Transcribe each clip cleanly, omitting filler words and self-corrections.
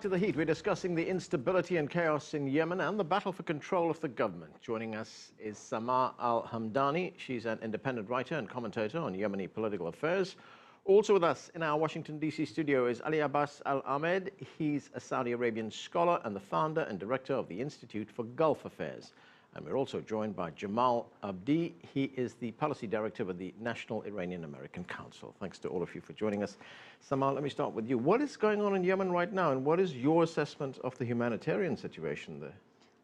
To the heat, we're discussing the instability and chaos in Yemen and the battle for control of the government. Joining us is Sanaa al-Hamdani. She's an independent writer and commentator on Yemeni political affairs. Also with us in our Washington, D.C. studio is Ali Abbas al-Ahmed. He's a Saudi Arabian scholar and the founder and director of the Institute for Gulf Affairs. And we're also joined by Jamal Abdi. He is the policy director of the National Iranian American Council. Thanks to all of you for joining us. Samal, let me start with you. What is going on in Yemen right now, and what is your assessment of the humanitarian situation there?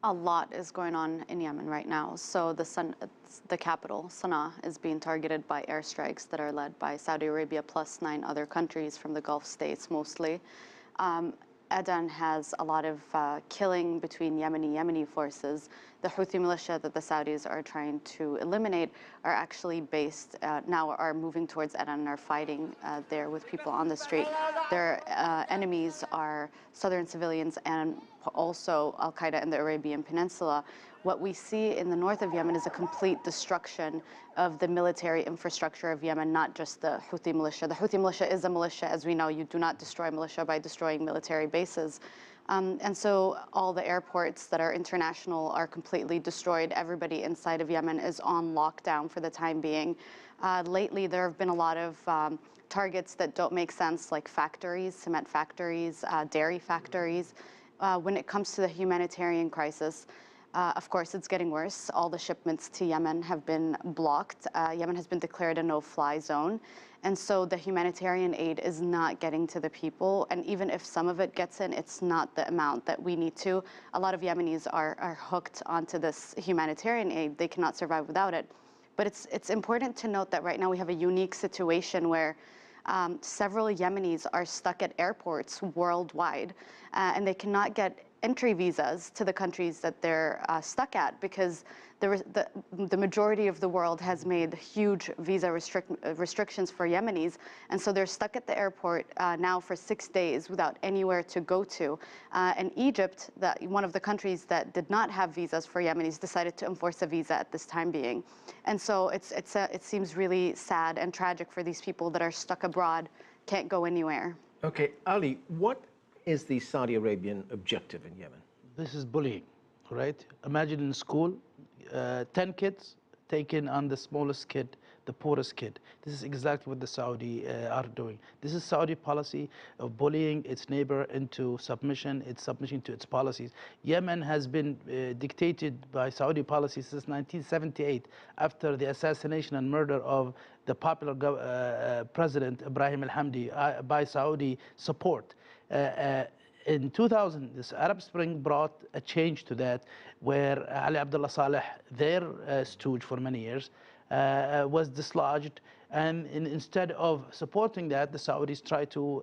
A lot is going on in Yemen right now. So the capital, Sanaa, is being targeted by airstrikes that are led by Saudi Arabia plus 9 other countries from the Gulf states mostly. Aden has a lot of killing between Yemeni forces. The Houthi militia that the Saudis are trying to eliminate are actually based, now are moving towards Aden and are fighting there with people on the street. Their enemies are southern civilians and also Al-Qaeda in the Arabian Peninsula. What we see in the north of Yemen is a complete destruction of the military infrastructure of Yemen, not just the Houthi militia. The Houthi militia is a militia, as we know. You do not destroy militia by destroying military bases. And so all the airports that are international are completely destroyed. Everybody inside of Yemen is on lockdown for the time being. Lately, there have been a lot of targets that don't make sense, like factories, cement factories, dairy factories. When it comes to the humanitarian crisis, of course, it's getting worse. All the shipments to Yemen have been blocked. Yemen has been declared a no-fly zone. And so the humanitarian aid is not getting to the people. And even if some of it gets in, it's not the amount that we need to. A lot of Yemenis are hooked onto this humanitarian aid. They cannot survive without it. But it's important to note that right now we have a unique situation where several Yemenis are stuck at airports worldwide, and they cannot get entry visas to the countries that they're stuck at because the majority of the world has made huge visa restrictions for Yemenis, and so they're stuck at the airport now for 6 days without anywhere to go to. And Egypt, one of the countries that did not have visas for Yemenis, decided to enforce a visa at this time being. And so it seems really sad and tragic for these people that are stuck abroad, can't go anywhere. Okay, Ali, what is the Saudi Arabian objective in Yemen? This is bullying, right? Imagine in school, 10 kids taken on the smallest kid, the poorest kid. This is exactly what the Saudi are doing. This is Saudi policy of bullying its neighbor into submission, its submission to its policies. Yemen has been dictated by Saudi policy since 1978 after the assassination and murder of the popular President Ibrahim al-Hamdi by Saudi support. In 2000, this Arab Spring brought a change to that, where Ali Abdullah Saleh, their stooge for many years, was dislodged. And instead of supporting that, the Saudis tried to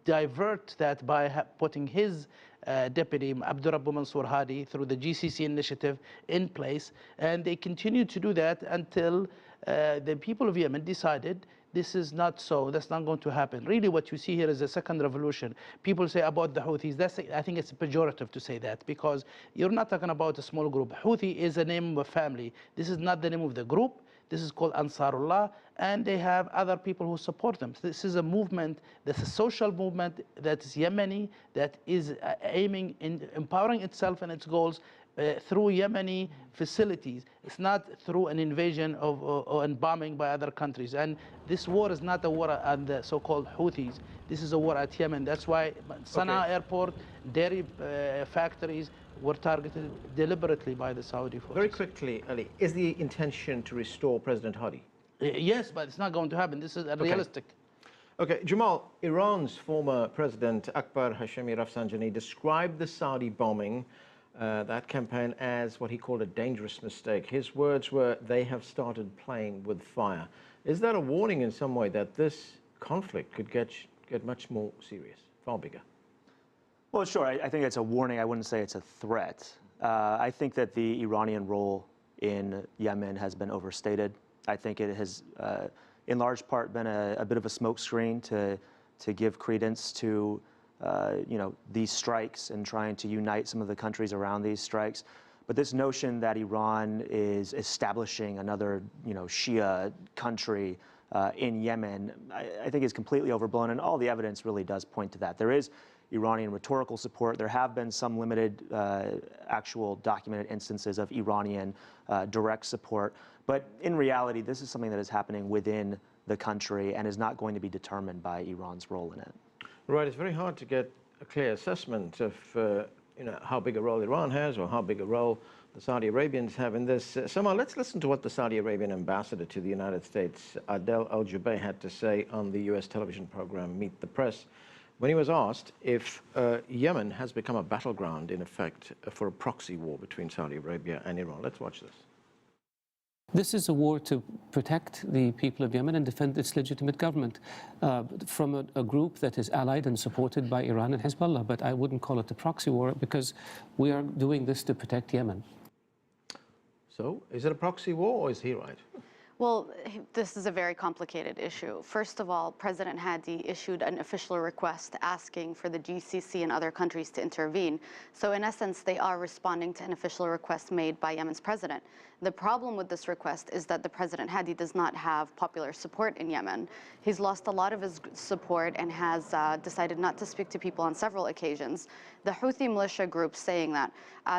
divert that by putting his deputy, Abdurrabbu Mansour Hadi, through the GCC initiative in place. And they continued to do that until the people of Yemen decided this is not so, that's not going to happen. Really what you see here is a second revolution. People say about the Houthis, I think it's pejorative to say that, because you're not talking about a small group. Houthi is a name of a family. This is not the name of the group. This is called Ansarullah, and they have other people who support them. This is a movement, that's a social movement that is Yemeni, that is aiming in empowering itself and its goals through Yemeni facilities. It's not through an invasion and bombing by other countries. And this war is not a war on the so-called Houthis. This is a war at Yemen. That's why Sanaa airport, dairy factories were targeted deliberately by the Saudi forces. Very quickly, Ali, is the intention to restore President Hadi? Yes, but it's not going to happen. This is unrealistic. Okay, Jamal, Iran's former president Akbar Hashemi Rafsanjani described the Saudi bombing, that campaign, as what he called a dangerous mistake. His words were, they have started playing with fire. Is that a warning in some way that this conflict could get much more serious, far bigger? Well, sure. I think it's a warning. I wouldn't say it's a threat. I think that the Iranian role in Yemen has been overstated. I think it has, in large part, been a bit of a smokescreen to give credence to these strikes and trying to unite some of the countries around these strikes. But this notion that Iran is establishing another, Shia country in Yemen, I think is completely overblown, and all the evidence really does point to that. There is Iranian rhetorical support. There have been some limited actual documented instances of Iranian direct support. But in reality, this is something that is happening within the country and is not going to be determined by Iran's role in it. Right, it's very hard to get a clear assessment of how big a role Iran has or how big a role the Saudi Arabians have in this. Sanaa, let's listen to what the Saudi Arabian ambassador to the United States, Adel Al-Jubeir, had to say on the U.S. television program Meet the Press when he was asked if Yemen has become a battleground, in effect, for a proxy war between Saudi Arabia and Iran. Let's watch this. This is a war to protect the people of Yemen and defend its legitimate government from a group that is allied and supported by Iran and Hezbollah. But I wouldn't call it a proxy war because we are doing this to protect Yemen. So, is it a proxy war or is he right? Well, this is a very complicated issue. First of all, President Hadi issued an official request asking for the GCC and other countries to intervene. So in essence, they are responding to an official request made by Yemen's president. The problem with this request is that the President Hadi does not have popular support in Yemen. He's lost a lot of his support and has decided not to speak to people on several occasions. The Houthi militia group saying that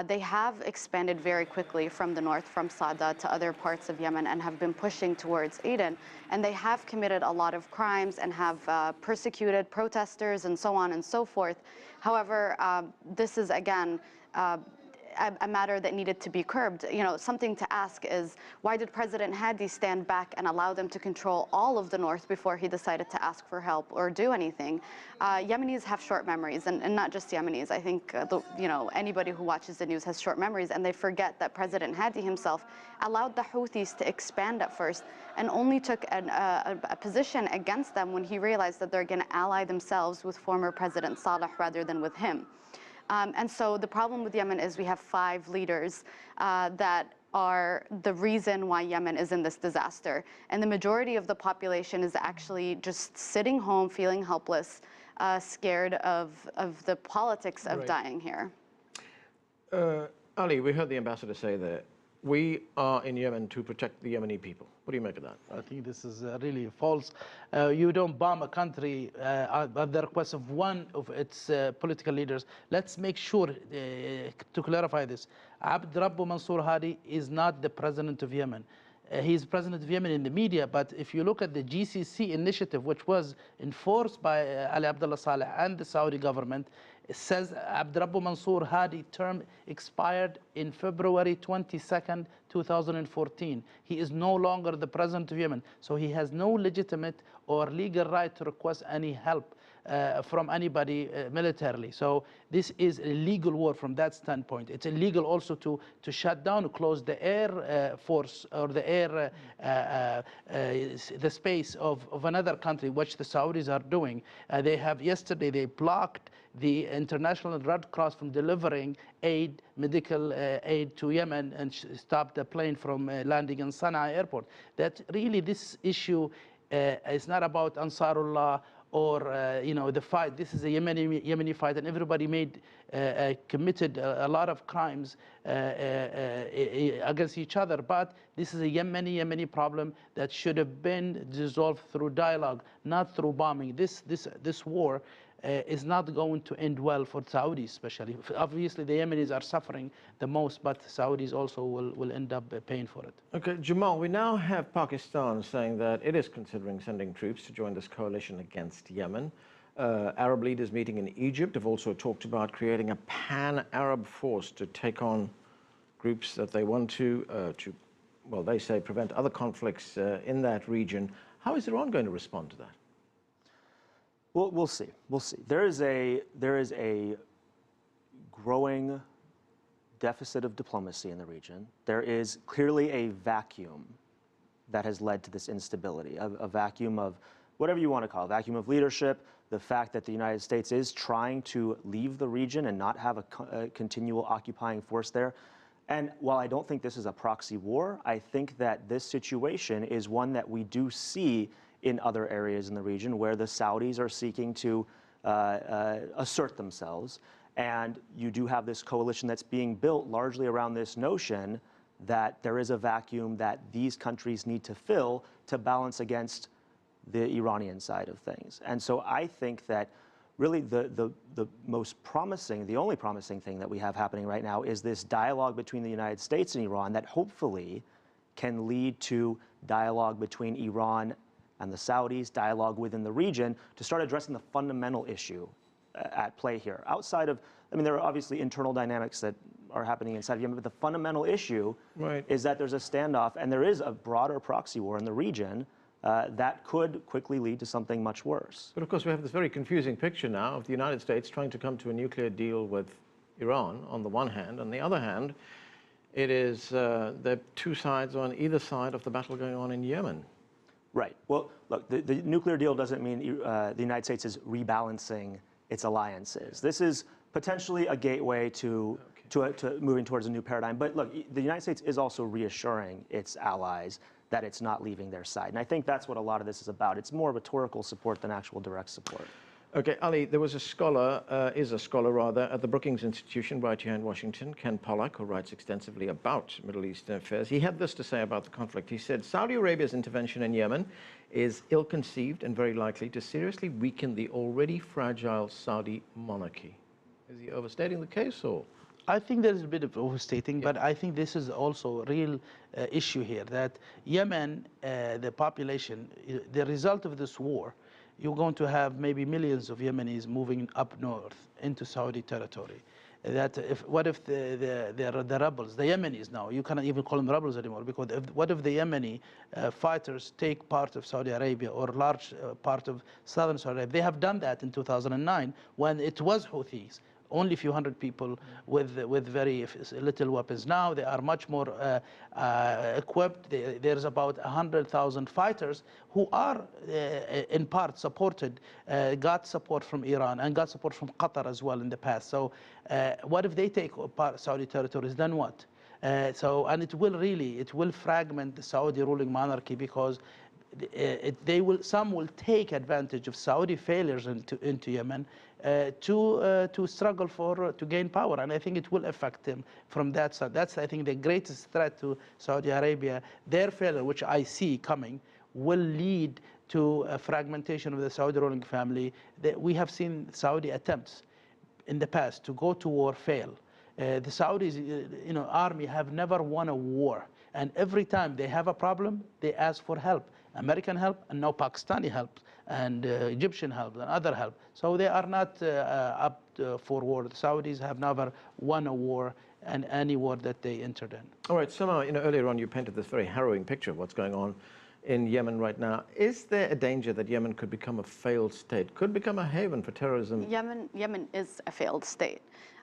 they have expanded very quickly from the north, from Sanaa to other parts of Yemen, and have been pushing towards Aden, and they have committed a lot of crimes and have persecuted protesters and so on and so forth. However, this is again a matter that needed to be curbed. You know, something to ask is, why did President Hadi stand back and allow them to control all of the north before he decided to ask for help or do anything? Yemenis have short memories, and not just Yemenis. I think anybody who watches the news has short memories, and they forget that President Hadi himself allowed the Houthis to expand at first and only took a position against them when he realized that they're going to ally themselves with former President Saleh rather than with him. And so the problem with Yemen is we have 5 leaders that are the reason why Yemen is in this disaster. And the majority of the population is actually just sitting home, feeling helpless, scared of the politics of dying here. Ali, we heard the ambassador say that we are in Yemen to protect the Yemeni people. What do you make of that? I think this is really false. You don't bomb a country at the request of one of its political leaders. Let's make sure to clarify this. Abd Rabbu Mansour Hadi is not the president of Yemen. He's president of Yemen in the media, but if you look at the GCC initiative, which was enforced by Ali Abdullah Saleh and the Saudi government, it says Abd Rabbu Mansour Hadi term expired in February 22nd, 2014. He is no longer the president of Yemen, so he has no legitimate or legal right to request any help from anybody militarily. So this is a legal war from that standpoint. It's illegal also to shut down, close the air force or the air, the space of another country, which the Saudis are doing. Yesterday they blocked the International Red Cross from delivering aid, medical aid to Yemen, and stopped the plane from landing in Sanaa airport. That really, this issue is not about Ansarullah or the fight. This is a Yemeni fight, and everybody committed a lot of crimes against each other. But this is a Yemeni problem that should have been resolved through dialogue, not through bombing. This war is not going to end well for Saudis, especially. Obviously, the Yemenis are suffering the most, but Saudis also will end up paying for it. Okay, Jamal, we now have Pakistan saying that it is considering sending troops to join this coalition against Yemen. Arab leaders meeting in Egypt have also talked about creating a pan-Arab force to take on groups that they want to well, they say, prevent other conflicts in that region. How is Iran going to respond to that? Well, we'll see. We'll see. There is a growing deficit of diplomacy in the region. There is clearly a vacuum that has led to this instability, a vacuum of whatever you want to call it, a vacuum of leadership, the fact that the United States is trying to leave the region and not have a continual occupying force there. And while I don't think this is a proxy war, I think that this situation is one that we do see in other areas in the region where the Saudis are seeking to assert themselves. And you do have this coalition that's being built largely around this notion that there is a vacuum that these countries need to fill to balance against the Iranian side of things. And so I think that really the most promising, the only promising thing that we have happening right now is this dialogue between the United States and Iran that hopefully can lead to dialogue between Iran and the Saudis, dialogue within the region to start addressing the fundamental issue at play here. Outside of, I mean, there are obviously internal dynamics that are happening inside of Yemen, but the fundamental issue is that there's a standoff and there is a broader proxy war in the region that could quickly lead to something much worse. But of course, we have this very confusing picture now of the United States trying to come to a nuclear deal with Iran on the one hand. On the other hand, it is there are two sides on either side of the battle going on in Yemen. Right. Well, look, the nuclear deal doesn't mean the United States is rebalancing its alliances. This is potentially a gateway to moving towards a new paradigm. But look, the United States is also reassuring its allies that it's not leaving their side. And I think that's what a lot of this is about. It's more rhetorical support than actual direct support. Okay, Ali, there was a scholar, is a scholar rather, at the Brookings Institution right here in Washington, Ken Pollack, who writes extensively about Middle Eastern affairs. He had this to say about the conflict. He said, Saudi Arabia's intervention in Yemen is ill-conceived and very likely to seriously weaken the already fragile Saudi monarchy. Is he overstating the case, or? I think there's a bit of overstating, but I think this is also a real issue here, that Yemen, the population, the result of this war, you're going to have maybe millions of Yemenis moving up north into Saudi territory. That what if the rebels, the Yemenis now, you cannot even call them rebels anymore, because what if the Yemeni fighters take part of Saudi Arabia or large part of southern Saudi Arabia? They have done that in 2009 when it was Houthis. Only a few hundred people with very little weapons. Now they are much more equipped. There's about 100,000 fighters who are in part supported, got support from Iran and got support from Qatar as well in the past. So what if they take part Saudi territories, then what? And it will fragment the Saudi ruling monarchy, because some will take advantage of Saudi failures into Yemen to struggle to gain power, and I think it will affect them from that side. That's, I think, the greatest threat to Saudi Arabia. Their failure, which I see coming, will lead to a fragmentation of the Saudi ruling family. We have seen Saudi attempts in the past to go to war fail. The Saudis, army have never won a war, and every time they have a problem, they ask for help. American help, and now Pakistani help, and Egyptian help, and other help. So they are not up for war. The Saudis have never won a war, and any war that they entered in. All right, Sanaa, earlier on you painted this very harrowing picture of what's going on in Yemen right now. Is there a danger that Yemen could become a failed state, could become a haven for terrorism? Yemen is a failed state.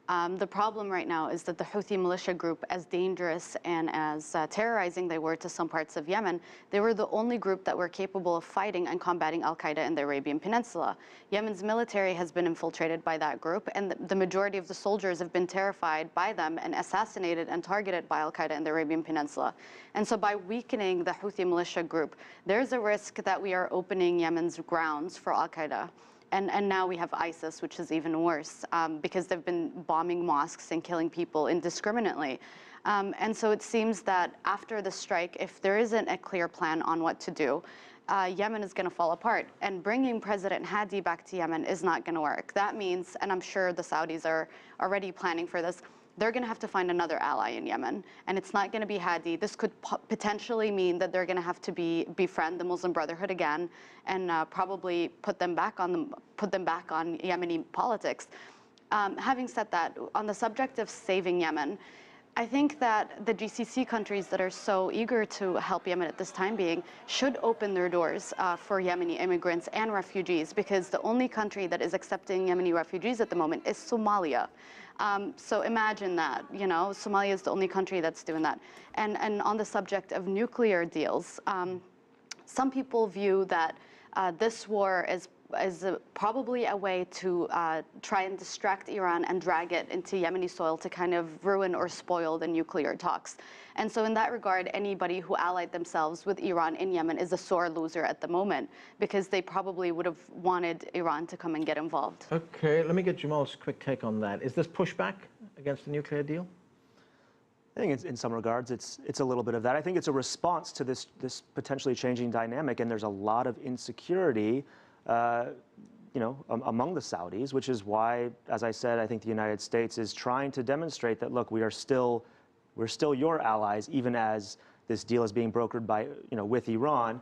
The problem right now is that the Houthi militia group, as dangerous and as terrorizing they were to some parts of Yemen, they were the only group that were capable of fighting and combating al-Qaeda in the Arabian Peninsula. Yemen's military has been infiltrated by that group, and the majority of the soldiers have been terrified by them and assassinated and targeted by al-Qaeda in the Arabian Peninsula. And so by weakening the Houthi militia group, there's a risk that we are opening Yemen's grounds for al-Qaeda. And now we have ISIS, which is even worse, because they've been bombing mosques and killing people indiscriminately. And so it seems that after the strike, if there isn't a clear plan on what to do, Yemen is going to fall apart. And bringing President Hadi back to Yemen is not going to work. That means, and I'm sure the Saudis are already planning for this, they're going to have to find another ally in Yemen, and it's not going to be Hadi. This could potentially mean that they're going to have to befriend the Muslim Brotherhood again, and probably put them back on Yemeni politics. Having said that, on the subject of saving Yemen, I think that the GCC countries that are so eager to help Yemen at this time being should open their doors for Yemeni immigrants and refugees, because the only country that is accepting Yemeni refugees at the moment is Somalia. So imagine that, Somalia is the only country that's doing that. And on the subject of nuclear deals, some people view that this war is probably a way to try and distract Iran and drag it into Yemeni soil to kind of ruin or spoil the nuclear talks. And so in that regard, anybody who allied themselves with Iran in Yemen is a sore loser at the moment, because they probably would have wanted Iran to come and get involved. Okay, let me get Jamal's quick take on that. Is this pushback against the nuclear deal? I think in some regards, it's a little bit of that. I think it's a response to this potentially changing dynamic, and there's a lot of insecurity among the Saudis, which is why, as I said, I think the United States is trying to demonstrate that, look, we're still your allies, even as this deal is being brokered by, with Iran.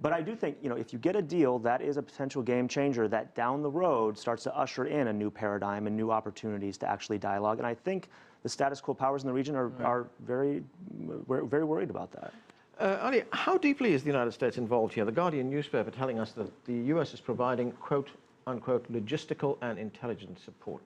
But I do think, if you get a deal that is a potential game changer, that down the road starts to usher in a new paradigm and new opportunities to actually dialogue. And I think the status quo powers in the region are very worried about that. Ali, how deeply is the United States involved here? The Guardian newspaper telling us that the U.S. is providing, quote, unquote, logistical and intelligence support.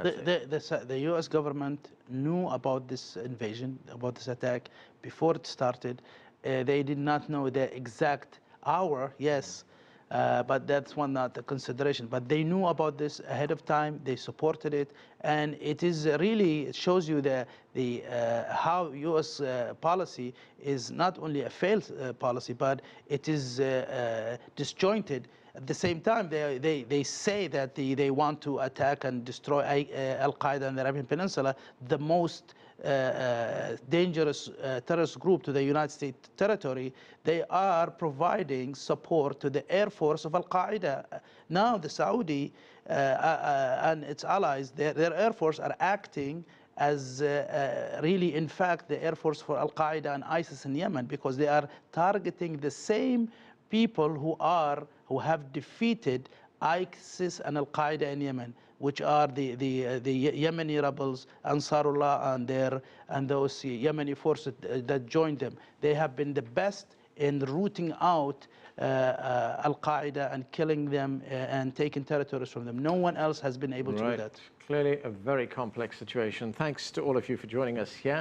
The U.S. government knew about this invasion, about this attack, before it started. They did not know the exact hour, yes, but that's not the consideration. But they knew about this ahead of time. They supported it, and it shows you how U.S. policy is not only a failed policy, but it is disjointed. At the same time, they say that they want to attack and destroy al-Qaeda in the Arabian Peninsula, the most dangerous terrorist group to the United States territory. They are providing support to the air force of al-Qaeda. Now the Saudi and its allies, their air force are acting as really, in fact, the air force for al-Qaeda and ISIS in Yemen, because they are targeting the same people who have defeated ISIS and al-Qaeda in Yemen, which are the Yemeni rebels, Ansarullah, and those Yemeni forces that joined them. They have been the best in rooting out al-Qaeda and killing them and taking territories from them. No one else has been able to do that. Clearly a very complex situation. Thanks to all of you for joining us here.